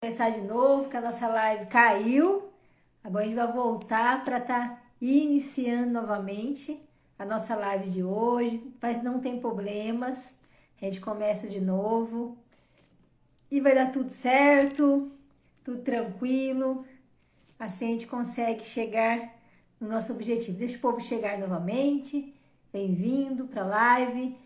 Começar de novo, que a nossa live caiu. Agora a gente vai voltar para estar iniciando novamente a nossa live de hoje, mas não tem problemas. A gente começa de novo e vai dar tudo certo, tudo tranquilo. Assim a gente consegue chegar no nosso objetivo. Deixa o povo chegar novamente. Bem-vindo para a live.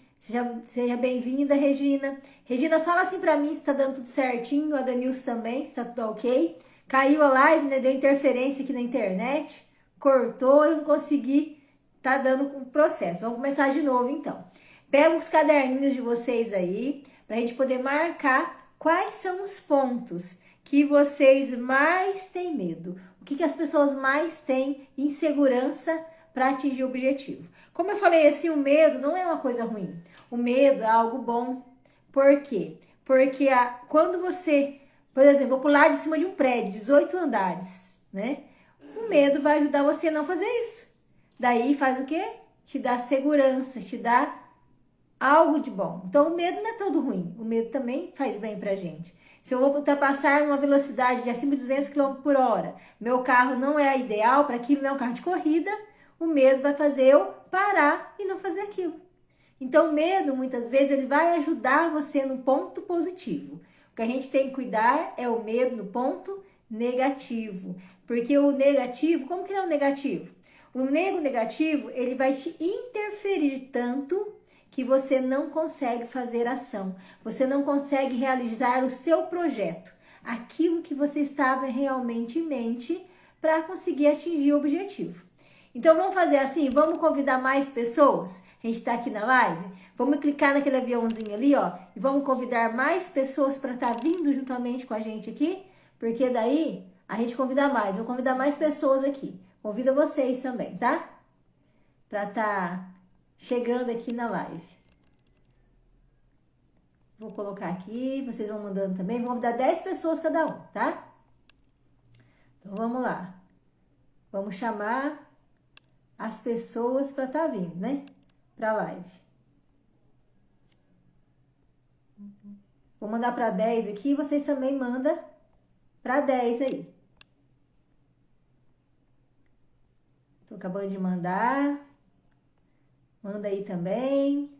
Seja bem-vinda, Regina. Regina, fala assim pra mim se tá dando tudo certinho. A Danilson também, se tá tudo ok. Caiu a live, né? Deu interferência aqui na internet. Cortou e não consegui. Tá dando um processo. Vamos começar de novo, então. Pega os caderninhos de vocês aí, pra gente poder marcar quais são os pontos que vocês mais têm medo. O que as pessoas mais têm insegurança para atingir o objetivo. Como eu falei assim, o medo não é uma coisa ruim. O medo é algo bom. Por quê? Porque quando você, por exemplo, vou pular de cima de um prédio, 18 andares, né? O medo vai ajudar você a não fazer isso. Daí faz o quê? Te dá segurança, te dá algo de bom. Então o medo não é todo ruim. O medo também faz bem pra gente. Se eu vou ultrapassar uma velocidade de acima de 200 km por hora, meu carro não é ideal para aquilo, não é um carro de corrida, o medo vai fazer eu parar e não fazer aquilo. Então, o medo, muitas vezes, ele vai ajudar você no ponto positivo. O que a gente tem que cuidar é o medo no ponto negativo. Porque o negativo, como que é o negativo? O negativo, ele vai te interferir tanto que você não consegue fazer ação. Você não consegue realizar o seu projeto. Aquilo que você estava realmente em mente para conseguir atingir o objetivo. Então vamos fazer assim, vamos convidar mais pessoas? A gente está aqui na live, vamos clicar naquele aviãozinho ali, ó, e vamos convidar mais pessoas para estar vindo juntamente com a gente aqui, porque daí a gente convida mais, vou convidar mais pessoas aqui. Convido vocês também, tá? Para estar chegando aqui na live. Vou colocar aqui, vocês vão mandando também, vou convidar 10 pessoas cada um, tá? Então vamos lá. Vamos chamar as pessoas para estar vindo, né? Para a live. Vou mandar para 10 aqui, vocês também mandam para 10 aí. Tô acabando de mandar. Manda aí também.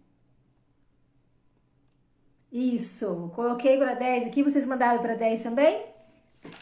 Isso, coloquei para 10 aqui, vocês mandaram para 10 também?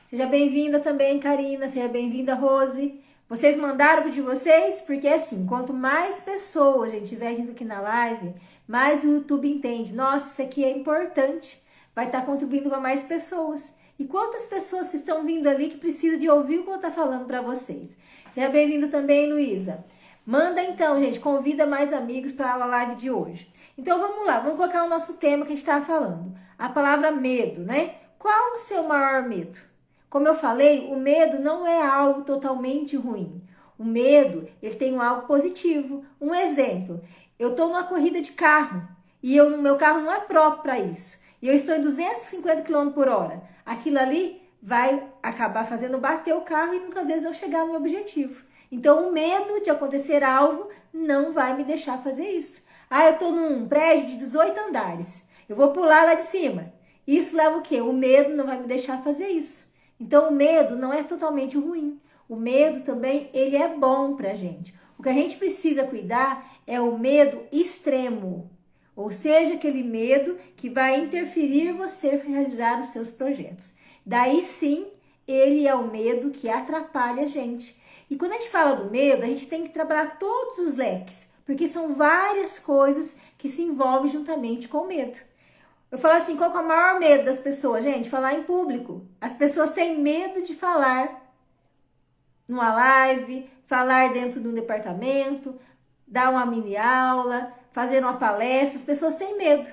Seja bem-vinda também, Karina, seja bem-vinda, Rose. Vocês mandaram pro de vocês? Porque assim, quanto mais pessoas a gente tiver gente aqui na live, mais o YouTube entende. Nossa, isso aqui é importante. Vai estar contribuindo para mais pessoas. E quantas pessoas que estão vindo ali que precisam de ouvir o que eu estou falando para vocês. Seja bem-vindo também, Luísa. Manda então, gente, convida mais amigos para a live de hoje. Então vamos lá, vamos colocar o nosso tema que a gente estava falando. A palavra medo, né? Qual o seu maior medo? Como eu falei, o medo não é algo totalmente ruim. O medo, ele tem algo positivo. Um exemplo, eu estou numa corrida de carro e o meu carro não é próprio para isso. E eu estou em 250 km por hora. Aquilo ali vai acabar fazendo bater o carro e nunca vez não chegar no meu objetivo. Então, o medo de acontecer algo não vai me deixar fazer isso. Ah, eu estou num prédio de 18 andares. Eu vou pular lá de cima. Isso leva o quê? O medo não vai me deixar fazer isso. Então, o medo não é totalmente ruim. O medo também, ele é bom pra gente. O que a gente precisa cuidar é o medo extremo. Ou seja, aquele medo que vai interferir você realizar os seus projetos. Daí sim, ele é o medo que atrapalha a gente. E quando a gente fala do medo, a gente tem que trabalhar todos os leques, porque são várias coisas que se envolvem juntamente com o medo. Eu falo assim, qual que é o maior medo das pessoas, gente? Falar em público. As pessoas têm medo de falar numa live, falar dentro de um departamento, dar uma mini aula, fazer uma palestra. As pessoas têm medo.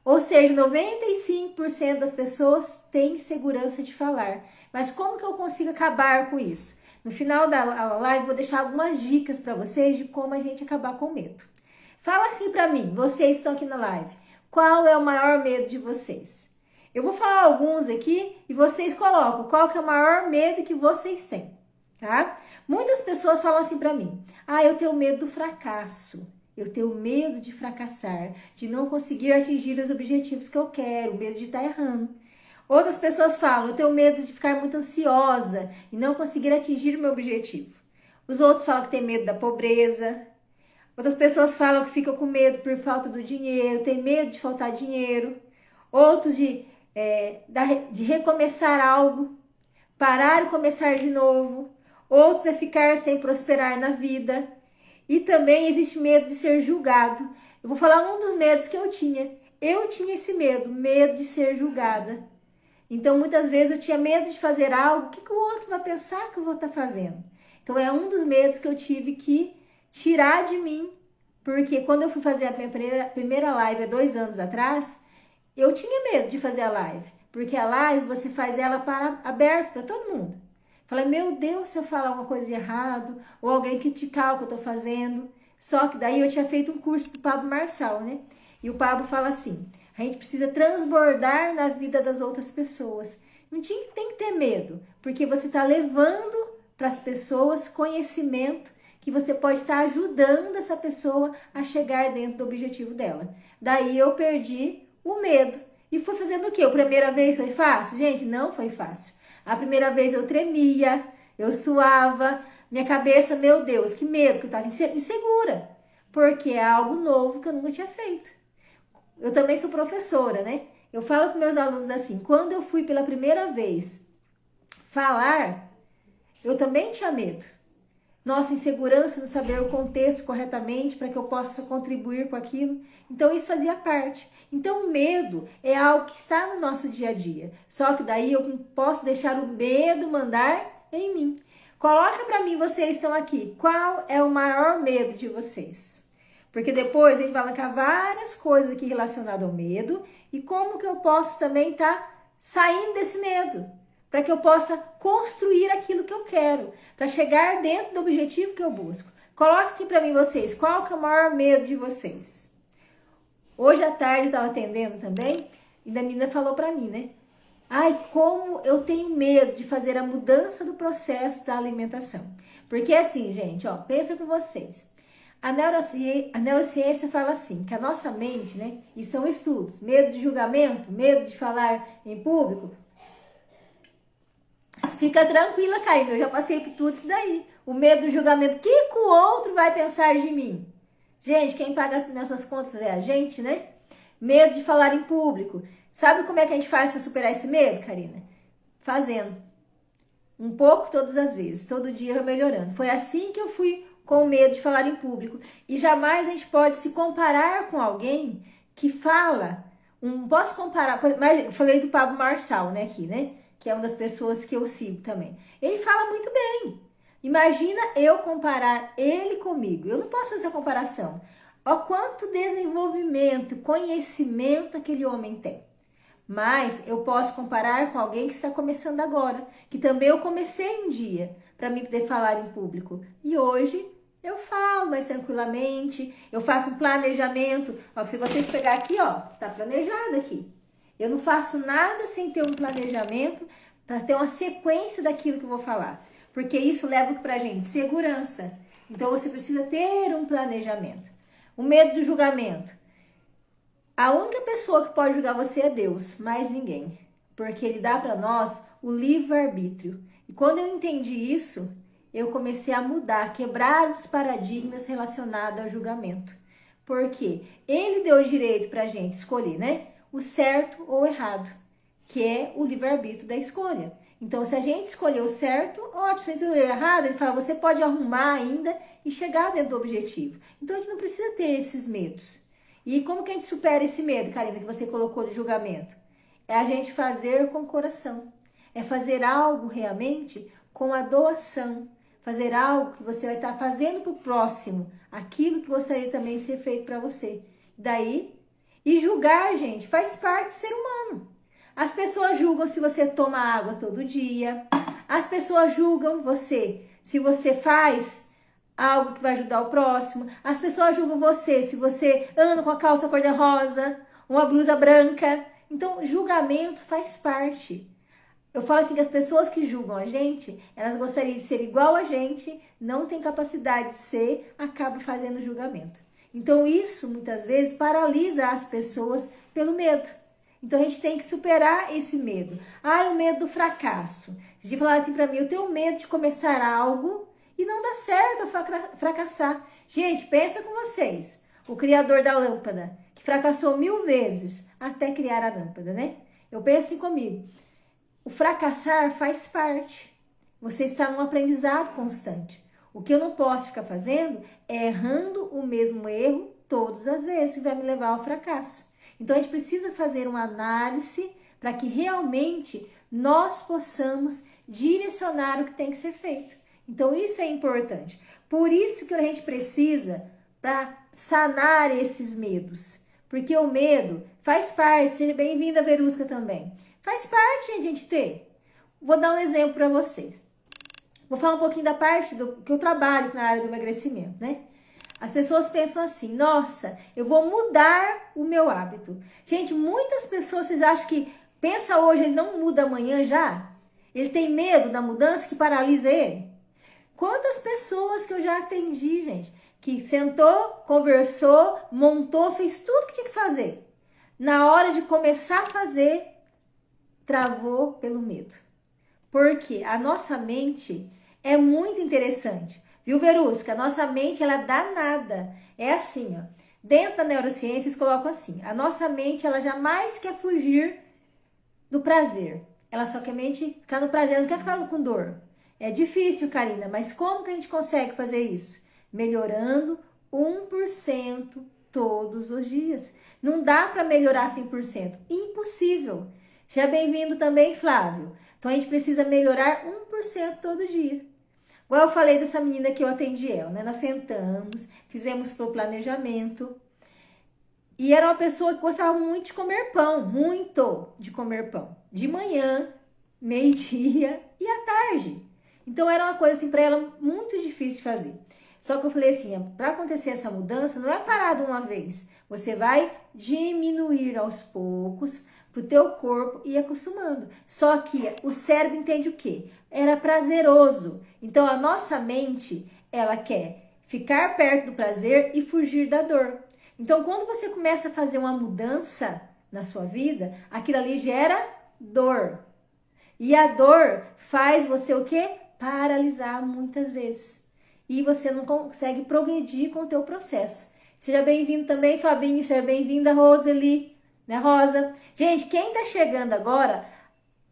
Ou seja, 95% das pessoas têm segurança de falar. Mas como que eu consigo acabar com isso? No final da live, vou deixar algumas dicas para vocês de como a gente acabar com o medo. Fala aqui para mim, vocês estão aqui na live. Qual é o maior medo de vocês? Eu vou falar alguns aqui e vocês colocam qual que é o maior medo que vocês têm, tá? Muitas pessoas falam assim para mim: ah, eu tenho medo do fracasso. Eu tenho medo de fracassar, de não conseguir atingir os objetivos que eu quero, medo de estar errando. Outras pessoas falam, eu tenho medo de ficar muito ansiosa e não conseguir atingir o meu objetivo. Os outros falam que tem medo da pobreza. Outras pessoas falam que ficam com medo por falta do dinheiro, tem medo de faltar dinheiro. Outros de recomeçar algo, parar e começar de novo. Outros é ficar sem prosperar na vida. E também existe medo de ser julgado. Eu vou falar um dos medos que eu tinha. Eu tinha esse medo de ser julgada. Então, muitas vezes eu tinha medo de fazer algo, o que o outro vai pensar que eu vou estar fazendo? Então, é um dos medos que eu tive que tirar de mim, porque quando eu fui fazer a minha primeira live há 2 anos atrás, eu tinha medo de fazer a live, porque a live você faz ela aberto para todo mundo. Falei, meu Deus, se eu falar uma coisa errada, ou alguém criticar o que eu estou fazendo. Só que daí eu tinha feito um curso do Pablo Marçal, né? E o Pablo fala assim, a gente precisa transbordar na vida das outras pessoas. Não tem que ter medo, porque você está levando para as pessoas conhecimento que você pode estar ajudando essa pessoa a chegar dentro do objetivo dela. Daí eu perdi o medo. E fui fazendo o quê? A primeira vez foi fácil? Gente, não foi fácil. A primeira vez eu tremia, eu suava, minha cabeça, meu Deus, que medo, que eu estava insegura. Porque é algo novo que eu nunca tinha feito. Eu também sou professora, né? Eu falo para meus alunos assim, quando eu fui pela primeira vez falar, eu também tinha medo. Nossa insegurança de saber o contexto corretamente para que eu possa contribuir com aquilo. Então, isso fazia parte. Então, o medo é algo que está no nosso dia a dia. Só que daí eu posso deixar o medo mandar em mim. Coloca para mim, vocês estão aqui, qual é o maior medo de vocês? Porque depois a gente vai colocar várias coisas aqui relacionadas ao medo e como que eu posso também estar saindo desse medo, para que eu possa construir aquilo que eu quero, para chegar dentro do objetivo que eu busco. Coloca aqui para mim vocês, qual que é o maior medo de vocês? Hoje à tarde eu estava atendendo também e a menina falou para mim, né? Ai, como eu tenho medo de fazer a mudança do processo da alimentação. Porque assim, gente, ó, pensa com vocês. A neurociência fala assim, que a nossa mente, né, e são estudos, medo de julgamento, medo de falar em público. Fica tranquila, Karina, eu já passei por tudo isso daí. O medo do julgamento, o que o outro vai pensar de mim? Gente, quem paga nessas contas é a gente, né? Medo de falar em público. Sabe como é que a gente faz para superar esse medo, Karina? Fazendo. Um pouco todas as vezes, todo dia vai melhorando. Foi assim que eu fui com medo de falar em público. E jamais a gente pode se comparar com alguém que fala. Não posso comparar, mas eu falei do Pablo Marçal, né, aqui, né? Que é uma das pessoas que eu sigo também. Ele fala muito bem. Imagina eu comparar ele comigo. Eu não posso fazer essa comparação. Olha quanto desenvolvimento, conhecimento aquele homem tem. Mas eu posso comparar com alguém que está começando agora, que também eu comecei um dia para mim poder falar em público. E hoje eu falo mais tranquilamente, eu faço um planejamento. Ó, se vocês pegar aqui, ó, tá planejado aqui. Eu não faço nada sem ter um planejamento para ter uma sequência daquilo que eu vou falar. Porque isso leva pra gente segurança. Então você precisa ter um planejamento. O medo do julgamento. A única pessoa que pode julgar você é Deus, mais ninguém. Porque Ele dá para nós o livre-arbítrio. E quando eu entendi isso, eu comecei a mudar, quebrar os paradigmas relacionados ao julgamento. Porque Ele deu o direito para a gente escolher, né? O certo ou o errado, que é o livre-arbítrio da escolha. Então, se a gente escolher o certo, ótimo. Se a gente escolher o errado, ele fala, você pode arrumar ainda e chegar dentro do objetivo. Então, a gente não precisa ter esses medos. E como que a gente supera esse medo, Karina, que você colocou de julgamento? É a gente fazer com o coração. É fazer algo realmente com a doação. Fazer algo que você vai estar fazendo para o próximo. Aquilo que gostaria também de ser feito para você. Daí, e julgar, gente, faz parte do ser humano. As pessoas julgam se você toma água todo dia. As pessoas julgam você se você faz algo que vai ajudar o próximo. As pessoas julgam você se você anda com a calça cor-de-rosa, uma blusa branca. Então, julgamento faz parte. Eu falo assim que as pessoas que julgam a gente, elas gostariam de ser igual a gente, não tem capacidade de ser, acaba fazendo julgamento. Então, isso muitas vezes paralisa as pessoas pelo medo. Então a gente tem que superar esse medo. O medo do fracasso. De falar assim pra mim, eu tenho medo de começar algo e não dar certo, eu fracassar. Gente, pensa com vocês. O criador da lâmpada, que fracassou 1000 vezes até criar a lâmpada, né? Eu penso assim comigo. O fracassar faz parte. Você está num aprendizado constante. O que eu não posso ficar fazendo é errando o mesmo erro todas as vezes, que vai me levar ao fracasso. Então, a gente precisa fazer uma análise para que realmente nós possamos direcionar o que tem que ser feito. Então, isso é importante. Por isso que a gente precisa para sanar esses medos. Porque o medo faz parte. Seja bem-vinda, Verusca, também. Faz parte, gente, a gente ter. Vou dar um exemplo para vocês. Vou falar um pouquinho da parte do que eu trabalho na área do emagrecimento, né? As pessoas pensam assim, nossa, eu vou mudar o meu hábito. Gente, muitas pessoas, vocês acham que pensa hoje, ele não muda amanhã já? Ele tem medo da mudança que paralisa ele? Quantas pessoas que eu já atendi, gente, que sentou, conversou, montou, fez tudo que tinha que fazer. Na hora de começar a fazer, travou pelo medo. Porque a nossa mente é muito interessante. Viu, Verusca? A nossa mente, ela é danada. É assim, ó. Dentro da neurociência, eles colocam assim. A nossa mente, ela jamais quer fugir do prazer. Ela só quer ficar no prazer, ela não quer ficar com dor. É difícil, Karina, mas como que a gente consegue fazer isso? Melhorando 1% todos os dias. Não dá para melhorar 100%. Impossível. Seja bem-vindo também, Flávio. Então, a gente precisa melhorar 1% todo dia. Igual eu falei dessa menina que eu atendi ela, né? Nós sentamos, fizemos pro planejamento. E era uma pessoa que gostava muito de comer pão, muito de comer pão. De manhã, meio-dia e à tarde. Então, era uma coisa assim para ela muito difícil de fazer. Só que eu falei assim, para acontecer essa mudança, não é parar de uma vez. Você vai diminuir aos poucos para o teu corpo ir acostumando. Só que o cérebro entende o quê? Era prazeroso. Então, a nossa mente, ela quer ficar perto do prazer e fugir da dor. Então, quando você começa a fazer uma mudança na sua vida, aquilo ali gera dor. E a dor faz você o quê? Paralisar muitas vezes. E você não consegue progredir com o teu processo. Seja bem-vindo também, Fabinho. Seja bem-vinda, Roseli. Né, Rosa? Gente, quem tá chegando agora,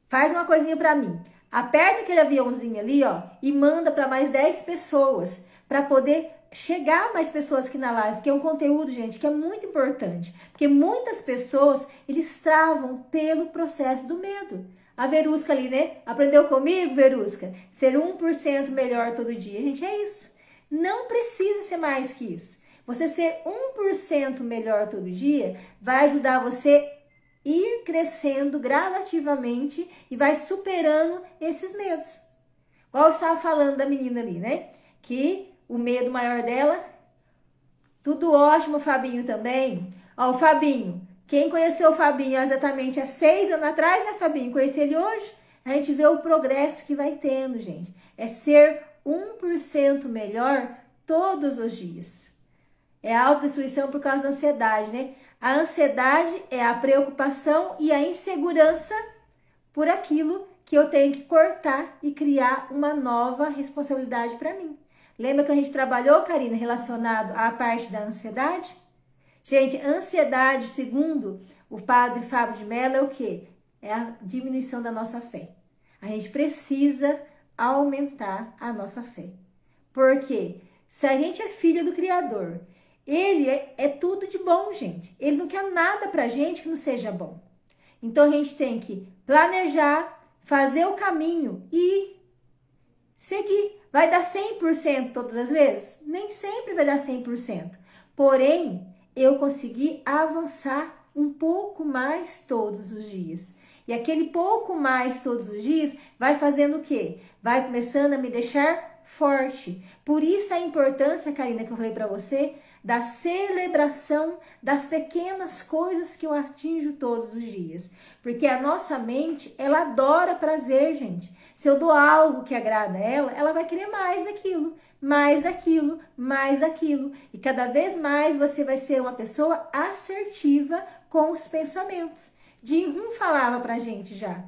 faz uma coisinha pra mim. Aperta aquele aviãozinho ali, ó, e manda para mais 10 pessoas, para poder chegar mais pessoas aqui na live, porque é um conteúdo, gente, que é muito importante. Porque muitas pessoas, eles travam pelo processo do medo. A Verusca ali, né? Aprendeu comigo, Verusca? Ser 1% melhor todo dia. Gente, é isso. Não precisa ser mais que isso. Você ser 1% melhor todo dia vai ajudar você ir crescendo gradativamente e vai superando esses medos. Igual eu estava falando da menina ali, né? Que o medo maior dela, tudo ótimo, Fabinho também. Ó, o Fabinho, quem conheceu o Fabinho exatamente há 6 anos atrás, né, Fabinho? Conheci ele hoje. A gente vê o progresso que vai tendo, gente. É ser 1% melhor todos os dias. É a autodestruição por causa da ansiedade, né? A ansiedade é a preocupação e a insegurança por aquilo que eu tenho que cortar e criar uma nova responsabilidade para mim. Lembra que a gente trabalhou, Karina, relacionado à parte da ansiedade? Gente, ansiedade, segundo o padre Fábio de Mello, é o quê? É a diminuição da nossa fé. A gente precisa aumentar a nossa fé. Porque se a gente é filho do Criador, ele é tudo de bom, gente. Ele não quer nada pra gente que não seja bom. Então, a gente tem que planejar, fazer o caminho e seguir. Vai dar 100% todas as vezes? Nem sempre vai dar 100%. Porém, eu consegui avançar um pouco mais todos os dias. E aquele pouco mais todos os dias vai fazendo o quê? Vai começando a me deixar forte. Por isso a importância, Karina, que eu falei pra você, da celebração das pequenas coisas que eu atinjo todos os dias. Porque a nossa mente, ela adora prazer, gente. Se eu dou algo que agrada ela, ela vai querer mais daquilo, mais daquilo, mais daquilo. E cada vez mais você vai ser uma pessoa assertiva com os pensamentos. Jin-Hun falava pra gente já.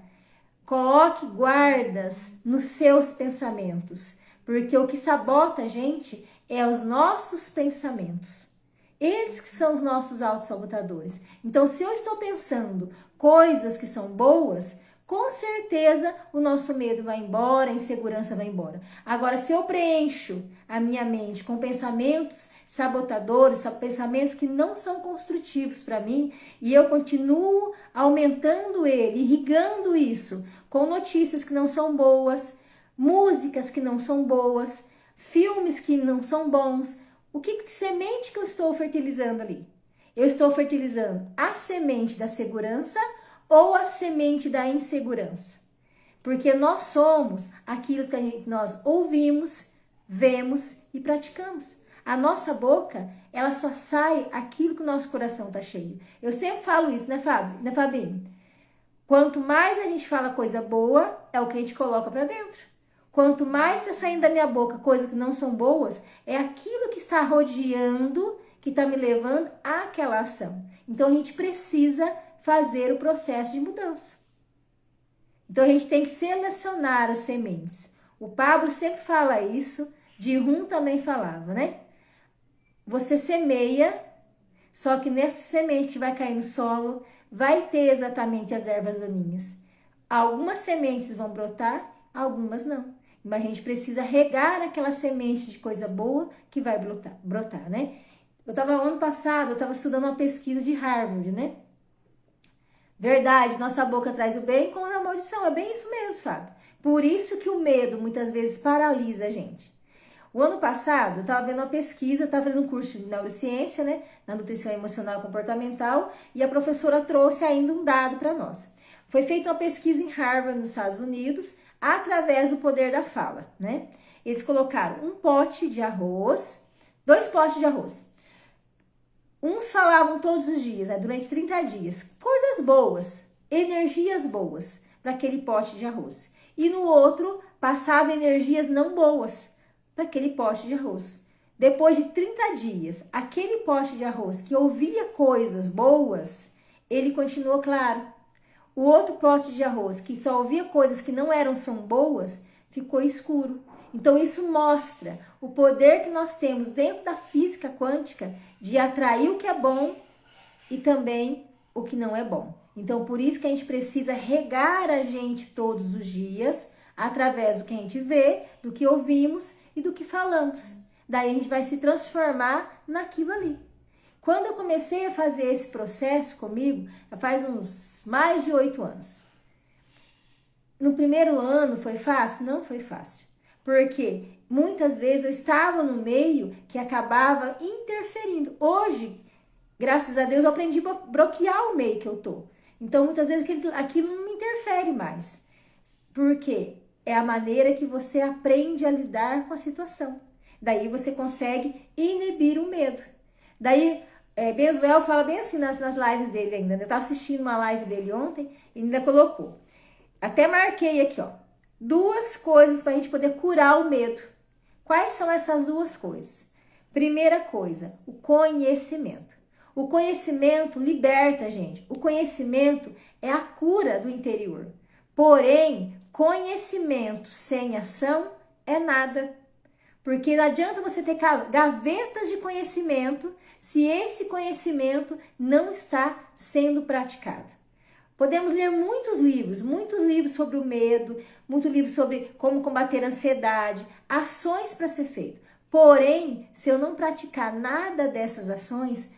Coloque guardas nos seus pensamentos, porque o que sabota a gente é os nossos pensamentos. Eles que são os nossos autossabotadores. Então, se eu estou pensando coisas que são boas, com certeza o nosso medo vai embora, a insegurança vai embora. Agora, se eu preencho a minha mente com pensamentos sabotadores, pensamentos que não são construtivos para mim, e eu continuo aumentando ele, irrigando isso com notícias que não são boas, músicas que não são boas, filmes que não são bons, que semente que eu estou fertilizando ali? Eu estou fertilizando a semente da segurança ou a semente da insegurança? Porque nós somos aquilo que nós ouvimos, vemos e praticamos. A nossa boca, ela só sai aquilo que o nosso coração está cheio. Eu sempre falo isso, né, Fábio? Né, Fabinho? Quanto mais a gente fala coisa boa, é o que a gente coloca para dentro. Quanto mais está saindo da minha boca coisas que não são boas, é aquilo que está rodeando, que está me levando àquela ação. Então, a gente precisa fazer o processo de mudança. Então, a gente tem que selecionar as sementes. O Pablo sempre fala isso, Jin-Hun também falava, né? Você semeia, só que nessa semente que vai cair no solo, vai ter exatamente as ervas daninhas. Algumas sementes vão brotar, algumas não. Mas a gente precisa regar aquela semente de coisa boa que vai brotar, né? Ano passado, eu estava estudando uma pesquisa de Harvard, né? Verdade, nossa boca traz o bem como a maldição. É bem isso mesmo, Fábio. Por isso que o medo muitas vezes paralisa a gente. O ano passado, eu estava vendo uma pesquisa, estava fazendo um curso de neurociência, né? Na nutrição emocional e comportamental, e a professora trouxe ainda um dado para nós. Foi feita uma pesquisa em Harvard, nos Estados Unidos, através do poder da fala, né? Eles colocaram um pote de arroz, 2 potes de arroz. Uns falavam todos os dias, né, durante 30 dias, coisas boas, energias boas para aquele pote de arroz. E no outro, passava energias não boas para aquele pote de arroz. Depois de 30 dias, aquele pote de arroz que ouvia coisas boas, ele continuou claro. O outro pote de arroz que só ouvia coisas que não são boas, ficou escuro. Então isso mostra o poder que nós temos dentro da física quântica de atrair o que é bom e também o que não é bom. Então por isso que a gente precisa regar a gente todos os dias, através do que a gente vê, do que ouvimos e do que falamos. Daí a gente vai se transformar naquilo ali. Quando eu comecei a fazer esse processo comigo, faz uns mais de 8 anos. No primeiro ano foi fácil? Não foi fácil. Porque muitas vezes eu estava no meio que acabava interferindo. Hoje, graças a Deus, eu aprendi a bloquear o meio que eu tô. Então, muitas vezes aquilo não me interfere mais. Por quê? É a maneira que você aprende a lidar com a situação. Daí você consegue inibir o medo. Daí, Benzuel fala bem assim nas lives dele ainda. Eu estava assistindo uma live dele ontem e ainda colocou. Até marquei aqui, ó. 2 coisas para a gente poder curar o medo. Quais são essas 2 coisas? Primeira coisa, o conhecimento. O conhecimento liberta a gente. O conhecimento é a cura do interior. Porém, conhecimento sem ação é nada. Porque não adianta você ter gavetas de conhecimento se esse conhecimento não está sendo praticado. Podemos ler muitos livros sobre o medo, muitos livros sobre como combater a ansiedade, ações para ser feito. Porém, se eu não praticar nada dessas ações,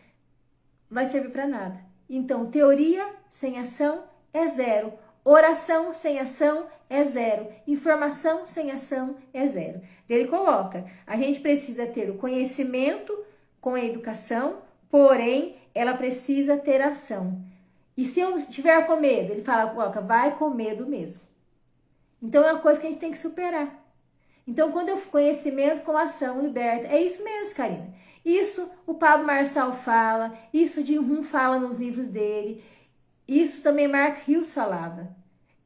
vai servir para nada. Então, teoria sem ação é 0. Oração sem ação é 0. Informação sem ação é 0. Ele coloca, a gente precisa ter o conhecimento com a educação, porém, ela precisa ter ação. E se eu tiver com medo, ele fala, coloca, vai com medo mesmo. Então, é uma coisa que a gente tem que superar. Então, quando eu conhecimento com ação liberta, é isso mesmo, Karina. Isso o Pablo Marçal fala, isso o Jin-Hun fala nos livros dele, isso também Mark Hills falava,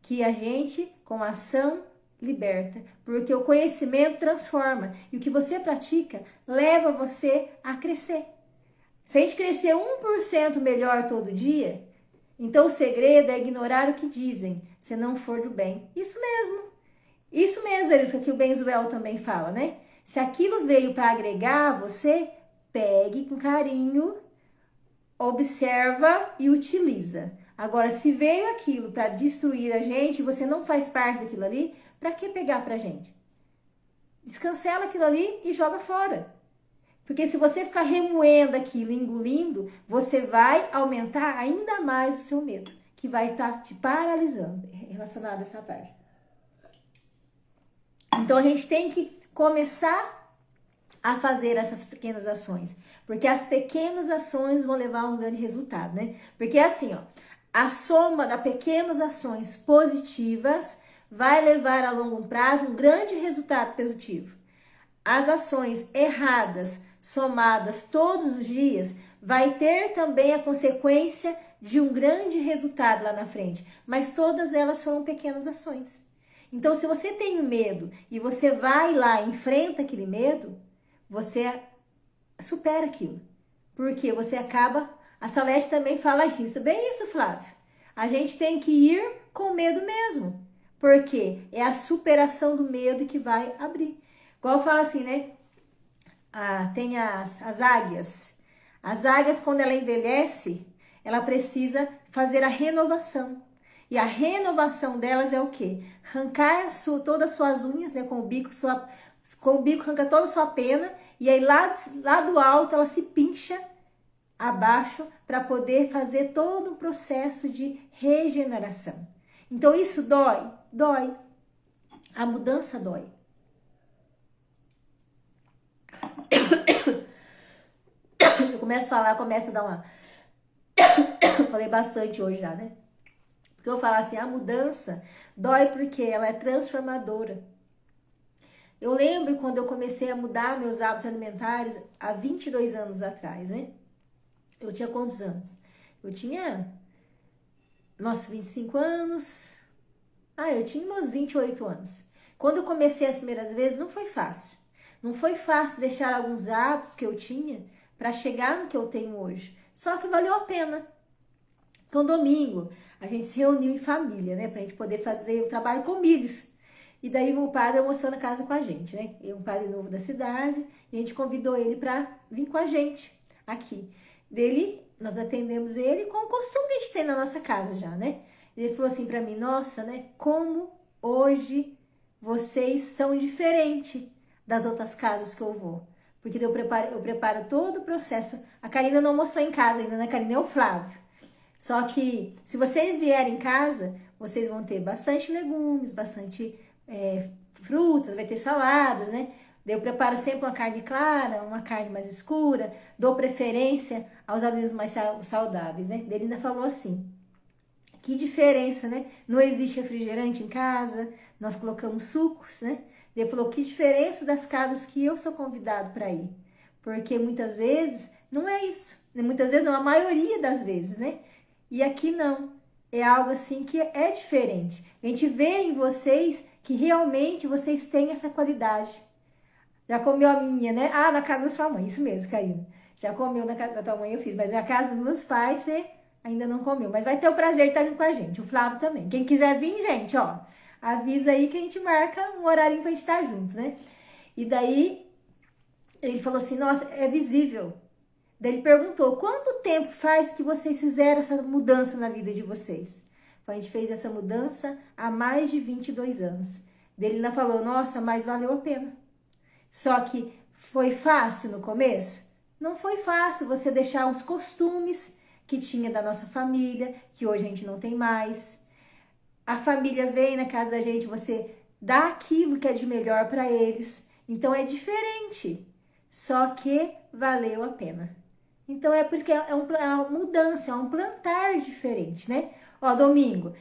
que a gente, com ação, liberta, porque o conhecimento transforma, e o que você pratica leva você a crescer. Se a gente crescer 1% melhor todo dia, Então o segredo é ignorar o que dizem, se não for do bem. Isso mesmo, é isso que o Benzuel também fala, né? Se aquilo veio para agregar você, pegue com carinho, observa e utiliza. Agora, se veio aquilo para destruir a gente, você não faz parte daquilo ali, para que pegar pra gente? Descancela aquilo ali e joga fora. Porque se você ficar remoendo aquilo, engolindo, você vai aumentar ainda mais o seu medo, que vai estar te paralisando, relacionado a essa parte. Então a gente tem que começar a fazer essas pequenas ações, porque as pequenas ações vão levar a um grande resultado, né? Porque assim, ó, a soma das pequenas ações positivas vai levar a longo prazo um grande resultado positivo. As ações erradas, somadas todos os dias, vai ter também a consequência de um grande resultado lá na frente. Mas todas elas foram pequenas ações. Então, se você tem medo e você vai lá e enfrenta aquele medo, você supera aquilo. Porque você acaba... A Salete também fala isso. Bem isso, Flávio. A gente tem que ir com medo mesmo. Porque é a superação do medo que vai abrir. Igual fala assim, né? Tem as águias. As águias, quando ela envelhece, ela precisa fazer a renovação. E a renovação delas é o quê? Arrancar todas as suas unhas, né? Com o bico arranca toda a sua pena. E aí lá do alto ela se pincha abaixo para poder fazer todo um processo de regeneração. Então isso dói? Dói. A mudança dói. Eu começo a falar, começo a dar uma... Falei bastante hoje já, né? Porque eu falo assim, a mudança dói porque ela é transformadora. Eu lembro quando eu comecei a mudar meus hábitos alimentares há 22 anos atrás, né? Eu tinha quantos anos? Eu tinha, 25 anos. Eu tinha meus 28 anos. Quando eu comecei as primeiras vezes, não foi fácil. Não foi fácil deixar alguns hábitos que eu tinha para chegar no que eu tenho hoje. Só que valeu a pena. Então, domingo, a gente se reuniu em família, né? Pra gente poder fazer o trabalho com milhos. E daí o padre almoçou na casa com a gente, né? Um padre novo da cidade. E a gente convidou ele para vir com a gente aqui. Nós atendemos ele com o costume que a gente tem na nossa casa já, né? Ele falou assim pra mim, nossa, né? Como hoje vocês são diferentes das outras casas que eu vou. Porque eu preparo todo o processo. A Karina não almoçou em casa ainda, né? A Karina é o Flávio. Só que se vocês vierem em casa, vocês vão ter bastante legumes, bastante frutas, vai ter saladas, né? Eu preparo sempre uma carne clara, uma carne mais escura, dou preferência aos alimentos mais saudáveis, né? Ele ainda falou assim, que diferença, né? Não existe refrigerante em casa, nós colocamos sucos, né? Ele falou, que diferença das casas que eu sou convidado para ir. Porque muitas vezes não é isso. Muitas vezes não, a maioria das vezes, né? E aqui não. É algo assim que é diferente. A gente vê em vocês que realmente vocês têm essa qualidade. Já comeu a minha, né? Na casa da sua mãe. Isso mesmo, Karina. Já comeu na casa da tua mãe, eu fiz. Mas na casa dos meus pais, você ainda não comeu. Mas vai ter o prazer de estar vindo com a gente. O Flávio também. Quem quiser vir, gente, ó. Avisa aí que a gente marca um horário pra gente estar juntos, né? E daí, ele falou assim, nossa, é visível. Daí ele perguntou, quanto tempo faz que vocês fizeram essa mudança na vida de vocês? Então, a gente fez essa mudança há mais de 22 anos. Daí ele ainda falou, nossa, mas valeu a pena. Só que foi fácil no começo? Não foi fácil você deixar os costumes que tinha da nossa família, que hoje a gente não tem mais. A família vem na casa da gente, você dá aquilo que é de melhor para eles. Então é diferente, só que valeu a pena. Então é porque é uma mudança, é um plantar diferente, né? Ó, domingo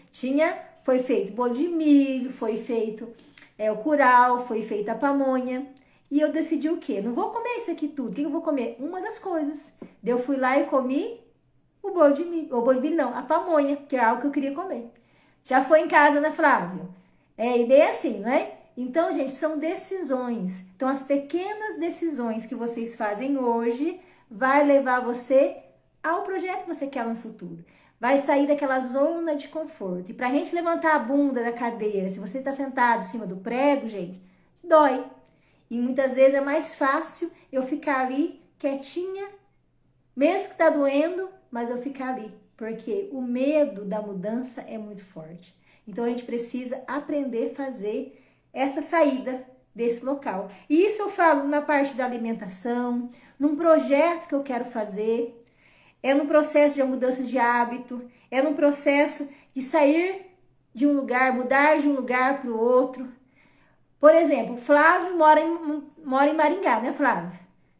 foi feito bolo de milho, foi feito o curau, foi feita a pamonha. E eu decidi o quê? Não vou comer isso aqui tudo. O que eu vou comer? Uma das coisas. Daí eu fui lá e comi o bolo de milho. O bolo de milho não, a pamonha, que é algo que eu queria comer. Já foi em casa, né, Flávio? E bem assim, não é? Então, gente, são decisões. Então, as pequenas decisões que vocês fazem hoje vai levar você ao projeto que você quer no futuro. vai sair daquela zona de conforto. E pra gente levantar a bunda da cadeira, se você tá sentado em cima do prego, gente, dói. E muitas vezes é mais fácil eu ficar ali quietinha, mesmo que tá doendo, mas eu ficar ali. Porque o medo da mudança é muito forte. Então a gente precisa aprender a fazer essa saída desse local. E isso eu falo na parte da alimentação, num projeto que eu quero fazer, é no processo de mudança de hábito, é no processo de sair de um lugar, mudar de um lugar para o outro. Por exemplo, o Flávio mora em Maringá, né, Flávio?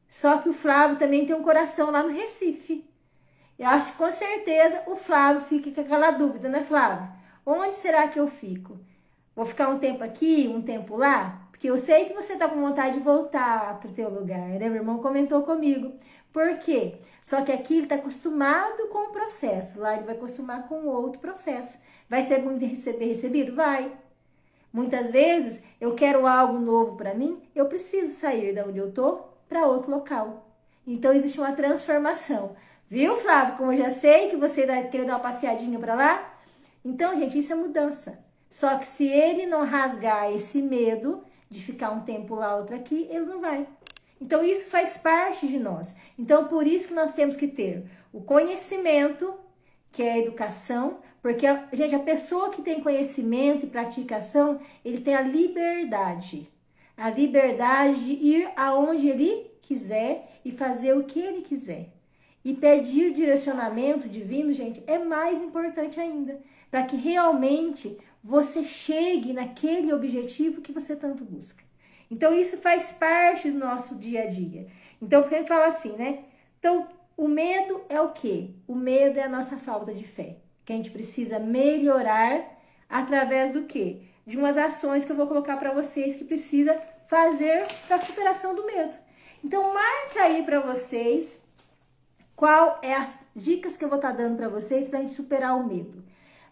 Só que o Flávio também tem um coração lá no Recife. Eu acho que com certeza o Flávio fica com aquela dúvida, né, Flávio? Onde será que eu fico? Vou ficar um tempo aqui, um tempo lá? Porque eu sei que você tá com vontade de voltar pro teu lugar, né? Meu irmão comentou comigo. Por quê? Só que aqui ele tá acostumado com o processo. Lá ele vai acostumar com outro processo. Vai ser muito recebido? Vai. Muitas vezes eu quero algo novo para mim, eu preciso sair de onde eu tô para outro local. Então existe uma transformação. Viu, Flávio? Como eu já sei que você vai querer dar uma passeadinha para lá. Então, gente, isso é mudança. Só que se ele não rasgar esse medo de ficar um tempo lá, outro aqui, ele não vai. Então, isso faz parte de nós. Então, por isso que nós temos que ter o conhecimento, que é a educação, porque, gente, a pessoa que tem conhecimento e praticação, ele tem a liberdade. A liberdade de ir aonde ele quiser e fazer o que ele quiser. E pedir direcionamento divino, gente, é mais importante ainda. Para que realmente você chegue naquele objetivo que você tanto busca. Então, isso faz parte do nosso dia a dia. Então, porque ele fala assim, né? Então, o medo é o quê? O medo é a nossa falta de fé. Que a gente precisa melhorar através do quê? De umas ações que eu vou colocar para vocês que precisa fazer para a superação do medo. Então, marca aí para vocês qual é as dicas que eu vou estar dando para vocês para a gente superar o medo.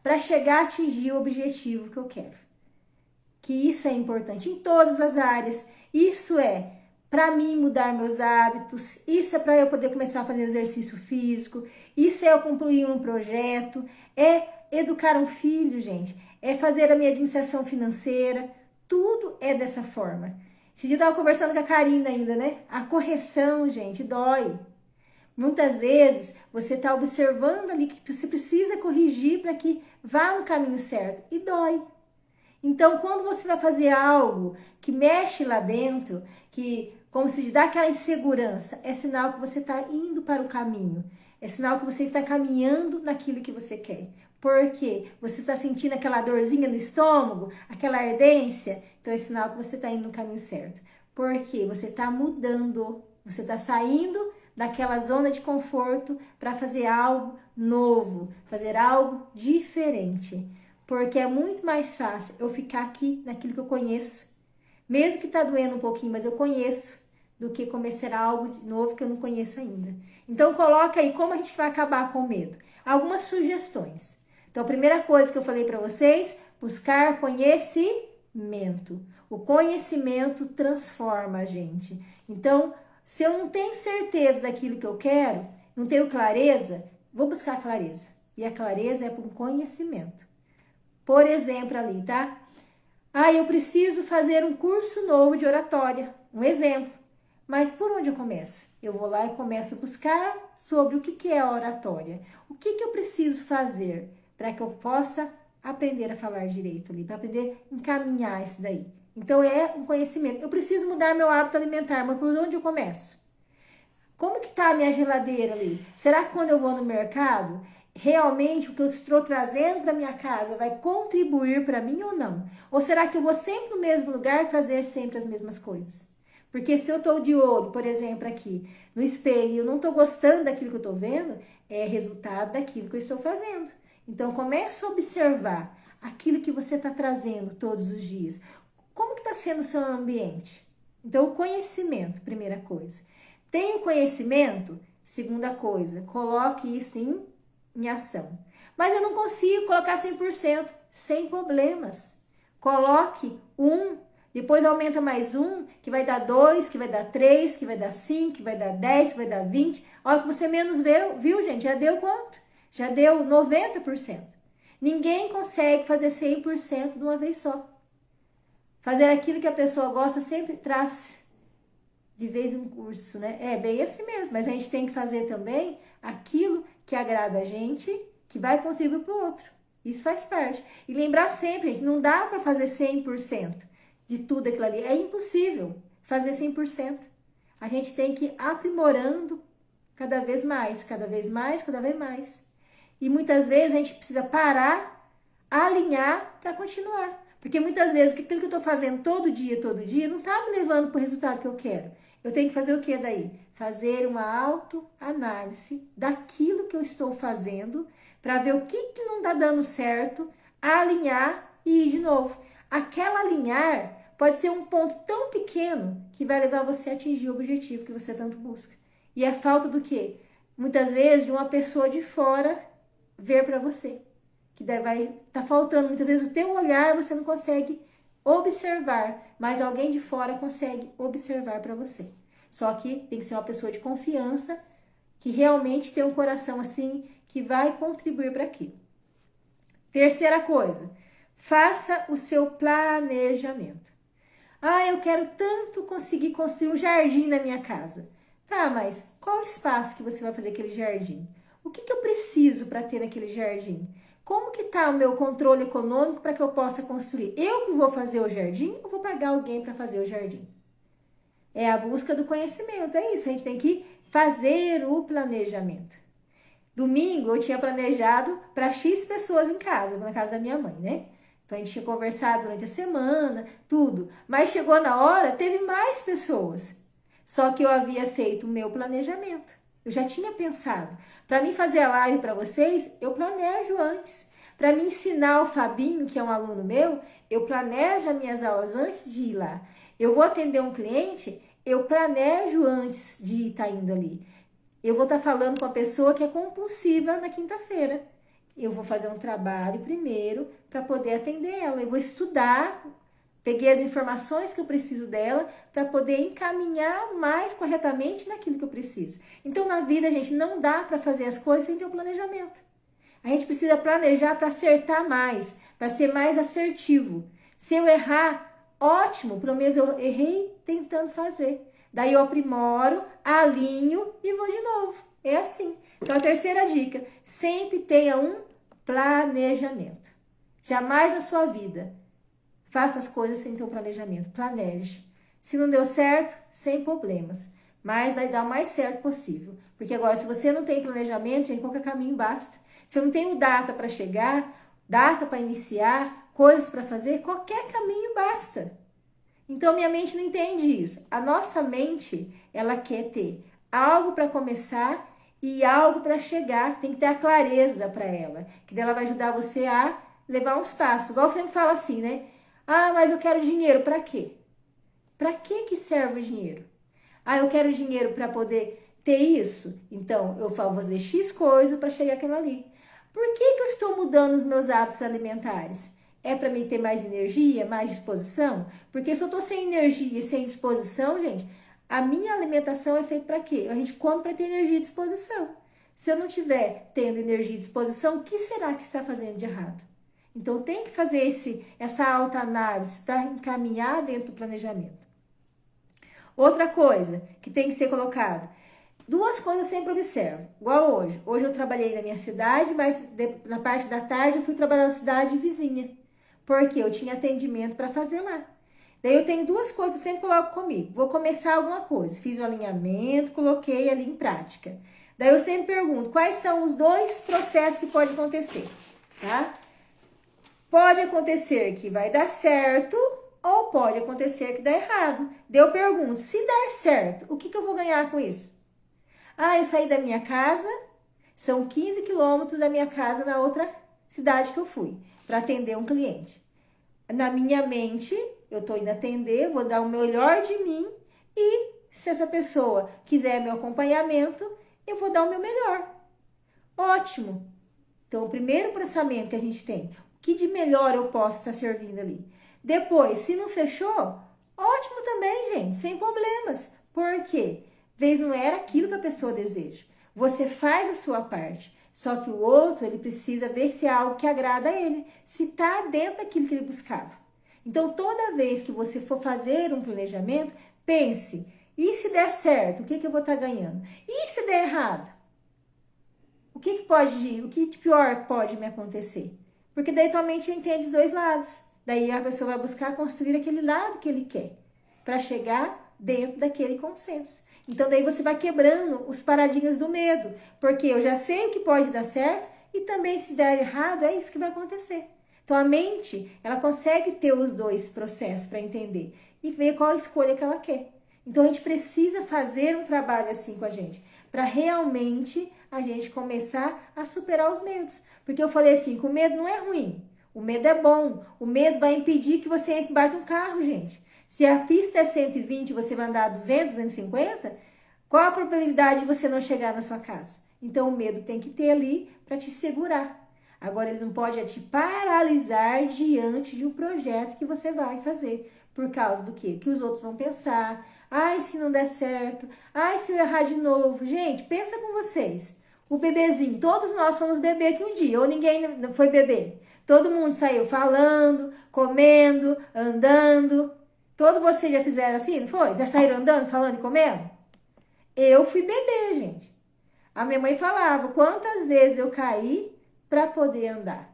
Para chegar a atingir o objetivo que eu quero. Que isso é importante em todas as áreas. Isso é para mim mudar meus hábitos, isso é para eu poder começar a fazer exercício físico, isso é eu concluir um projeto, é educar um filho, gente, é fazer a minha administração financeira, tudo é dessa forma. Esse dia eu estava conversando com a Karina ainda, né? A correção, gente, dói. Muitas vezes você está observando ali que você precisa corrigir para que vá no caminho certo e dói. Então, quando você vai fazer algo que mexe lá dentro, que como se dá aquela insegurança, é sinal que você está indo para o caminho. É sinal que você está caminhando naquilo que você quer. Por quê? Você está sentindo aquela dorzinha no estômago, aquela ardência, então é sinal que você está indo no caminho certo. Por quê? Você está mudando, você está saindo daquela zona de conforto para fazer algo novo, fazer algo diferente. Porque é muito mais fácil eu ficar aqui naquilo que eu conheço. Mesmo que tá doendo um pouquinho, mas eu conheço. Do que começar algo de novo que eu não conheço ainda. Então, coloca aí como a gente vai acabar com o medo. Algumas sugestões. Então, a primeira coisa que eu falei para vocês, buscar conhecimento. O conhecimento transforma a gente. Então, se eu não tenho certeza daquilo que eu quero, não tenho clareza, vou buscar clareza. E a clareza é por conhecimento. Por exemplo ali, tá? Eu preciso fazer um curso novo de oratória. Um exemplo. Mas por onde eu começo? Eu vou lá e começo a buscar sobre o que é a oratória. O que eu preciso fazer para que eu possa aprender a falar direito ali, para aprender a encaminhar isso daí. Então é um conhecimento. Eu preciso mudar meu hábito alimentar, mas por onde eu começo? Como que tá a minha geladeira ali? Será que quando eu vou no mercado, realmente o que eu estou trazendo para minha casa vai contribuir para mim ou não? Ou será que eu vou sempre no mesmo lugar trazer sempre as mesmas coisas? Porque se eu estou de olho, por exemplo, aqui no espelho e eu não estou gostando daquilo que eu estou vendo, é resultado daquilo que eu estou fazendo. Então, comece a observar aquilo que você está trazendo todos os dias. Como que está sendo o seu ambiente? Então, o conhecimento, primeira coisa. Tem o conhecimento? Segunda coisa, coloque isso em ação. Mas eu não consigo colocar 100%, sem problemas. Coloque depois aumenta mais que vai dar 2, que vai dar 3, que vai dar 5, que vai dar 10, que vai dar 20. A hora que você menos viu, gente, já deu quanto? já deu 90%. Ninguém consegue fazer 100% de uma vez só. Fazer aquilo que a pessoa gosta sempre traz de vez em curso, né? É bem assim mesmo, mas a gente tem que fazer também aquilo que agrada a gente, que vai contribuir para o outro. Isso faz parte. E lembrar sempre, gente, não dá para fazer 100% de tudo aquilo ali. É impossível fazer 100%. A gente tem que ir aprimorando cada vez mais, cada vez mais, cada vez mais. E muitas vezes a gente precisa parar, alinhar para continuar. Porque muitas vezes aquilo que eu estou fazendo todo dia, não está me levando para o resultado que eu quero. Eu tenho que fazer o que daí? Fazer uma autoanálise daquilo que eu estou fazendo para ver o que não está dando certo, alinhar e ir de novo. Aquela alinhar pode ser um ponto tão pequeno que vai levar você a atingir o objetivo que você tanto busca. E é falta do quê? Muitas vezes de uma pessoa de fora ver para você. Que daí vai tá faltando. Muitas vezes o teu olhar você não consegue observar, mas alguém de fora consegue observar para você. Só que tem que ser uma pessoa de confiança, que realmente tem um coração assim, que vai contribuir para aquilo. Terceira coisa, faça o seu planejamento. Ah, eu quero tanto conseguir construir um jardim na minha casa. Tá, mas qual o espaço que você vai fazer aquele jardim? O que eu preciso para ter aquele jardim? Como que tá o meu controle econômico para que eu possa construir? Eu que vou fazer o jardim ou vou pagar alguém para fazer o jardim? É a busca do conhecimento, é isso. A gente tem que fazer o planejamento. Domingo eu tinha planejado para X pessoas em casa, na casa da minha mãe, né? Então a gente tinha conversado durante a semana, tudo. Mas chegou na hora, teve mais pessoas. Só que eu havia feito o meu planejamento. Eu já tinha pensado. Para mim fazer a live para vocês, eu planejo antes. Para me ensinar o Fabinho, que é um aluno meu, eu planejo as minhas aulas antes de ir lá. Eu vou atender um cliente, eu planejo antes de estar indo ali. Eu vou estar falando com a pessoa que é compulsiva na quinta-feira. Eu vou fazer um trabalho primeiro para poder atender ela. Eu vou estudar, peguei as informações que eu preciso dela para poder encaminhar mais corretamente naquilo que eu preciso. Então, na vida, gente, não dá para fazer as coisas sem ter um planejamento. A gente precisa planejar para acertar mais, para ser mais assertivo. Se eu errar, ótimo, pelo menos eu errei tentando fazer. Daí eu aprimoro, alinho e vou de novo. É assim. Então, a terceira dica, sempre tenha um planejamento. Jamais na sua vida faça as coisas sem ter um planejamento. Planeje. Se não deu certo, sem problemas. Mas vai dar o mais certo possível. Porque agora, se você não tem planejamento, gente, qualquer caminho basta. Se eu não tenho data para chegar, data para iniciar, coisas para fazer, qualquer caminho basta. Então, minha mente não entende isso. A nossa mente, ela quer ter algo para começar e algo para chegar. Tem que ter a clareza para ela. Que ela vai ajudar você a levar uns passos. Igual o Felipe fala assim, né? Ah, mas eu quero dinheiro. Para quê? Para que serve o dinheiro? Ah, eu quero dinheiro para poder ter isso. Então, eu vou fazer X coisa para chegar aquilo ali. Por que eu estou mudando os meus hábitos alimentares? É para mim ter mais energia, mais disposição? Porque se eu estou sem energia e sem disposição, gente, a minha alimentação é feita para quê? A gente come para ter energia e disposição. Se eu não tiver tendo energia e disposição, o que será que está fazendo de errado? Então, tem que fazer essa autoanálise para encaminhar dentro do planejamento. Outra coisa que tem que ser colocado. Duas coisas eu sempre observo. Igual hoje. Hoje eu trabalhei na minha cidade, mas na parte da tarde eu fui trabalhar na cidade vizinha. Porque eu tinha atendimento para fazer lá. Daí eu tenho duas coisas que eu sempre coloco comigo. Vou começar alguma coisa. Fiz o alinhamento, coloquei ali em prática. Daí eu sempre pergunto, quais são os dois processos que pode acontecer, tá? Pode acontecer que vai dar certo ou pode acontecer que dá errado. Daí eu pergunto, se dar certo, o que eu vou ganhar com isso? Ah, eu saí da minha casa, são 15 quilômetros da minha casa na outra cidade que eu fui, para atender um cliente. Na minha mente, eu estou indo atender, vou dar o melhor de mim e se essa pessoa quiser meu acompanhamento, eu vou dar o meu melhor. Ótimo! Então, o primeiro pensamento que a gente tem, o que de melhor eu posso estar servindo ali? Depois, se não fechou, ótimo também, gente, sem problemas. Por quê? Vez não era aquilo que a pessoa deseja. Você faz a sua parte. Só que o outro, ele precisa ver se é algo que agrada a ele, se está dentro daquilo que ele buscava. Então, toda vez que você for fazer um planejamento, pense, e se der certo, o que eu vou estar ganhando? E se der errado? O que de pior pode me acontecer? Porque daí tua mente entende os dois lados. Daí a pessoa vai buscar construir aquele lado que ele quer, para chegar dentro daquele consenso. Então daí você vai quebrando os paradigmas do medo, porque eu já sei o que pode dar certo e também se der errado, é isso que vai acontecer. Então a mente, ela consegue ter os dois processos para entender e ver qual a escolha que ela quer. Então a gente precisa fazer um trabalho assim com a gente, para realmente a gente começar a superar os medos. Porque eu falei assim, que o medo não é ruim, o medo é bom, o medo vai impedir que você entre embaixo de um carro, gente. Se a pista é 120 e você vai andar 200, 250, qual a probabilidade de você não chegar na sua casa? Então o medo tem que ter ali para te segurar. Agora ele não pode te paralisar diante de um projeto que você vai fazer. Por causa do quê? Que os outros vão pensar. Ai, se não der certo. Ai, se eu errar de novo. Gente, pensa com vocês. O bebezinho, todos nós fomos bebê aqui um dia, ou ninguém foi bebê. Todo mundo saiu falando, comendo, andando. Todos vocês já fizeram assim, não foi? Já saíram andando, falando e comendo? Eu fui bebê, gente. A minha mãe falava quantas vezes eu caí para poder andar.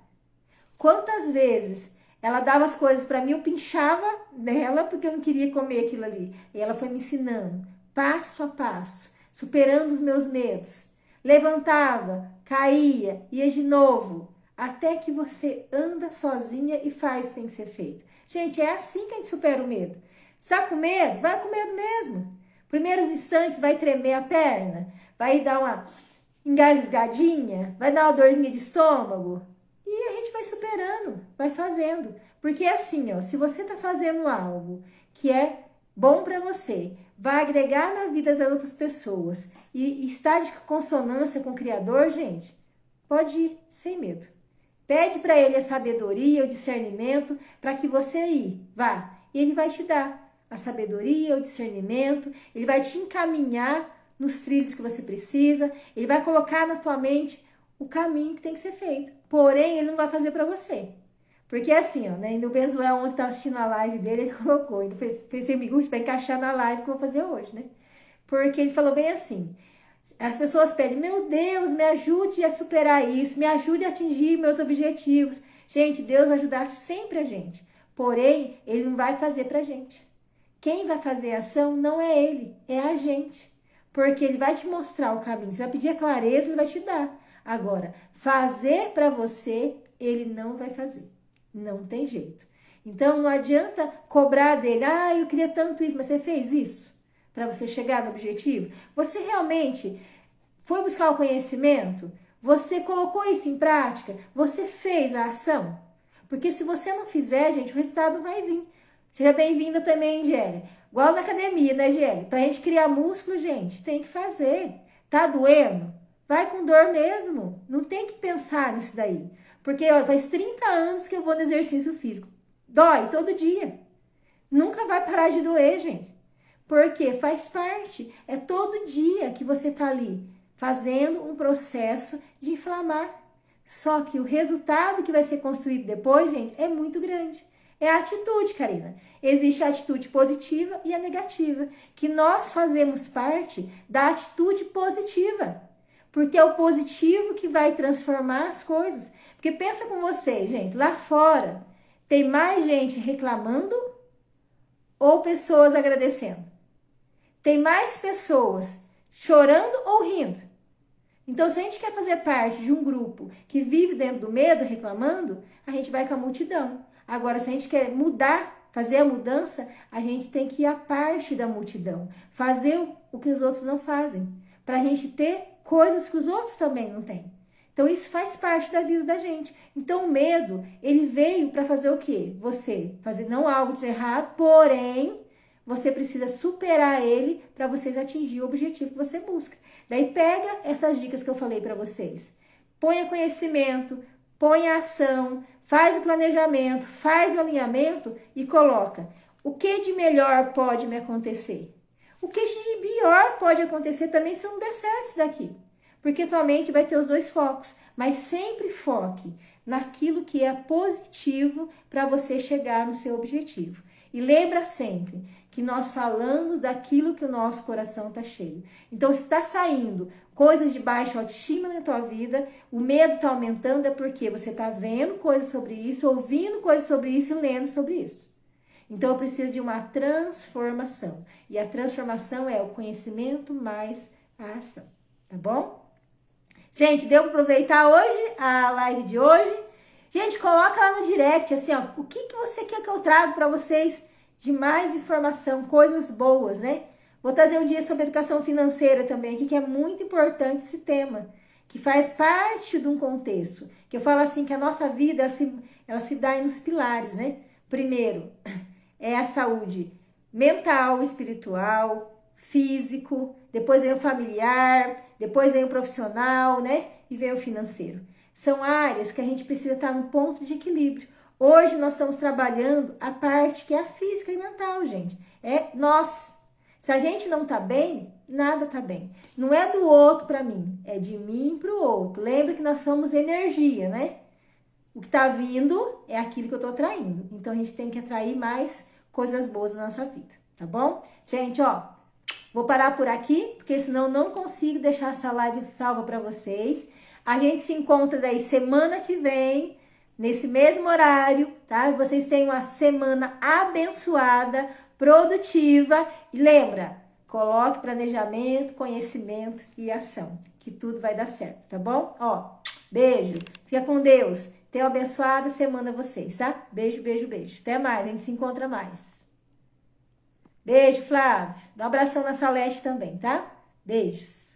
Quantas vezes ela dava as coisas para mim, eu pinchava nela porque eu não queria comer aquilo ali. E ela foi me ensinando, passo a passo, superando os meus medos. Levantava, caía, ia de novo, até que você anda sozinha e faz o que tem que ser feito. Gente, é assim que a gente supera o medo. Está com medo? Vai com medo mesmo. Primeiros instantes vai tremer a perna, vai dar uma engasgadinha, vai dar uma dorzinha de estômago. E a gente vai superando, vai fazendo. Porque é assim, ó, se você está fazendo algo que é bom para você, vai agregar na vida das outras pessoas e está de consonância com o Criador, gente, pode ir sem medo. Pede para ele a sabedoria, o discernimento, para que você vá. E ele vai te dar a sabedoria, o discernimento, ele vai te encaminhar nos trilhos que você precisa, ele vai colocar na tua mente o caminho que tem que ser feito. Porém, ele não vai fazer para você. Porque assim, ó, né? O Benzuel ontem estava assistindo a live dele, ele colocou, ele pensei, amigo, isso vai encaixar na live que eu vou fazer hoje, né? Porque ele falou bem assim, as pessoas pedem, meu Deus, me ajude a superar isso, me ajude a atingir meus objetivos. Gente, Deus vai ajudar sempre a gente. Porém, ele não vai fazer pra gente. Quem vai fazer a ação não é ele, é a gente. Porque ele vai te mostrar o caminho. Você vai pedir a clareza, ele vai te dar. Agora, fazer para você, ele não vai fazer. Não tem jeito. Então, não adianta cobrar dele. Ah, eu queria tanto isso, mas você fez isso para você chegar no objetivo? Você realmente foi buscar o conhecimento? Você colocou isso em prática? Você fez a ação? Porque se você não fizer, gente, o resultado não vai vir. Seja bem-vinda também, Gélia. Igual na academia, né, Gélia? Pra gente criar músculo, gente, tem que fazer. Tá doendo? Vai com dor mesmo. Não tem que pensar nisso daí. Porque ó, faz 30 anos que eu vou no exercício físico. Dói todo dia. Nunca vai parar de doer, gente. Porque faz parte. É todo dia que você tá ali fazendo um processo de inflamar. Só que o resultado que vai ser construído depois, gente, é muito grande. É a atitude, Karina. Existe a atitude positiva e a negativa. Que nós fazemos parte da atitude positiva. Porque é o positivo que vai transformar as coisas. Porque pensa com vocês, gente, lá fora tem mais gente reclamando ou pessoas agradecendo? Tem mais pessoas chorando ou rindo? Então, se a gente quer fazer parte de um grupo que vive dentro do medo, reclamando, a gente vai com a multidão. Agora, se a gente quer mudar, fazer a mudança, a gente tem que ir à parte da multidão. Fazer o que os outros não fazem. Para a gente ter coisas que os outros também não têm. Então, isso faz parte da vida da gente. Então, o medo, ele veio para fazer o quê? Você fazer não algo de errado, porém, você precisa superar ele para vocês atingir o objetivo que você busca. Daí, pega essas dicas que eu falei para vocês. Ponha conhecimento, ponha ação, faz o planejamento, faz o alinhamento e coloca o que de melhor pode me acontecer. O que de pior pode acontecer também se não der certo isso daqui. Porque tua mente vai ter os dois focos, mas sempre foque naquilo que é positivo para você chegar no seu objetivo. E lembra sempre que nós falamos daquilo que o nosso coração está cheio. Então, se está saindo coisas de baixa autoestima na tua vida, o medo está aumentando, é porque você está vendo coisas sobre isso, ouvindo coisas sobre isso e lendo sobre isso. Então, eu preciso de uma transformação. E a transformação é o conhecimento mais a ação. Tá bom? Gente, deu para aproveitar hoje a live de hoje? Gente, coloca lá no direct, assim, ó, o que você quer que eu traga para vocês de mais informação, coisas boas, né? Vou trazer um dia sobre educação financeira também aqui, que é muito importante esse tema, que faz parte de um contexto. Que eu falo assim, que a nossa vida, ela se dá nos pilares, né? Primeiro, é a saúde mental, espiritual, físico, depois vem o familiar, depois vem o profissional, né? E vem o financeiro. São áreas que a gente precisa estar num ponto de equilíbrio. Hoje nós estamos trabalhando a parte que é a física e mental, gente. É nós. Se a gente não tá bem, nada tá bem. Não é do outro para mim, é de mim para o outro. Lembra que nós somos energia, né? O que tá vindo é aquilo que eu tô atraindo. Então a gente tem que atrair mais coisas boas na nossa vida, tá bom? Gente, ó, vou parar por aqui, porque senão eu não consigo deixar essa live salva para vocês. A gente se encontra daí semana que vem, nesse mesmo horário, tá? Vocês tenham uma semana abençoada, produtiva. E lembra, coloque planejamento, conhecimento e ação, que tudo vai dar certo, tá bom? Ó, beijo, fica com Deus. Tenha uma abençoada semana a vocês, tá? Beijo, beijo, beijo. Até mais, a gente se encontra mais. Beijo, Flávio. Dá um abração na Salete também, tá? Beijos.